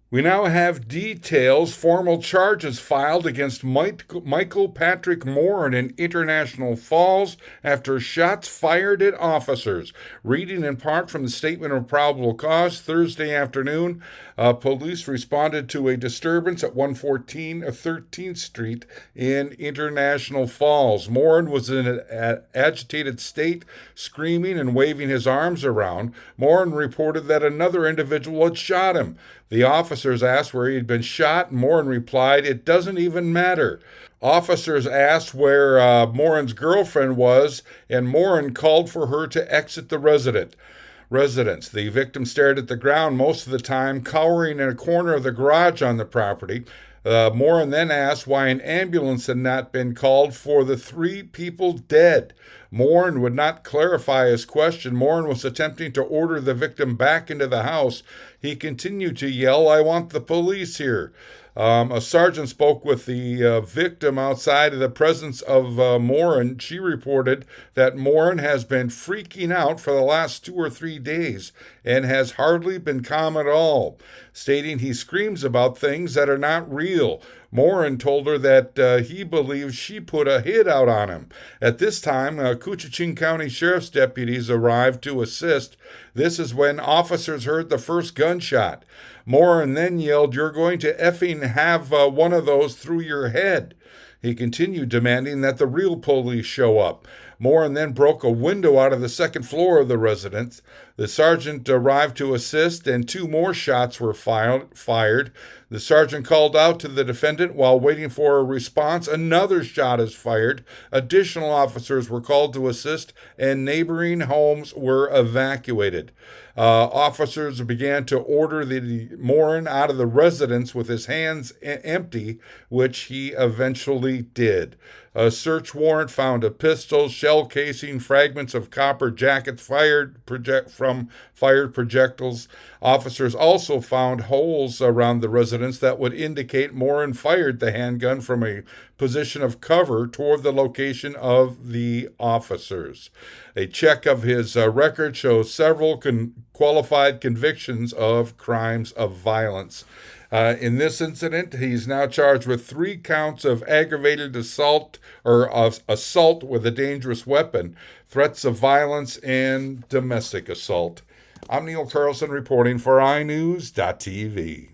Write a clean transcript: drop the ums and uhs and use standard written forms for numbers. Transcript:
We now have details, formal charges filed against Michael Patrick Morin in International Falls after shots fired at officers. Reading in part from the Statement of Probable Cause, Thursday afternoon, police responded to a disturbance at 114 13th Street in International Falls. Morin was in an agitated state, screaming and waving his arms around. Morin reported that another individual had shot him. The officers asked where he had been shot, and Morin replied, "It doesn't even matter." Officers asked where Morin's girlfriend was, and Morin called for her to exit the residence. The victim stared at the ground most of the time, cowering in a corner of the garage on the property. Morin then asked why an ambulance had not been called for the three people dead. Morin would not clarify his question. Morin was attempting to order the victim back into the house. He continued to yell, "I want the police here." A sergeant spoke with the victim outside of the presence of Morin. She reported that Morin has been freaking out for the last 2 or 3 days and has hardly been calm at all, stating he screams about things that are not real. Morin told her that he believes she put a hit out on him. At this time, Coochin County Sheriff's deputies arrived to assist. This is when officers heard the first gunshot. Morin then yelled, "You're going to effing have one of those through your head." He continued demanding that the real police show up. Morin then broke a window out of the second floor of the residence. The sergeant arrived to assist, and two more shots were fired. The sergeant called out to the defendant while waiting for a response. Another shot is fired. Additional officers were called to assist, and neighboring homes were evacuated. Officers began to order the Morin out of the residence with his hands empty, which he eventually did. A search warrant found a pistol, shell casing, fragments of copper jackets from fired projectiles. Officers also found holes around the residence that would indicate Morin fired the handgun from a position of cover toward the location of the officers. A check of his record shows several qualified convictions of crimes of violence. In this incident, he's now charged with 3 counts of aggravated assault or of assault with a dangerous weapon, threats of violence, and domestic assault. I'm Neil Carlson reporting for iNewZ.TV.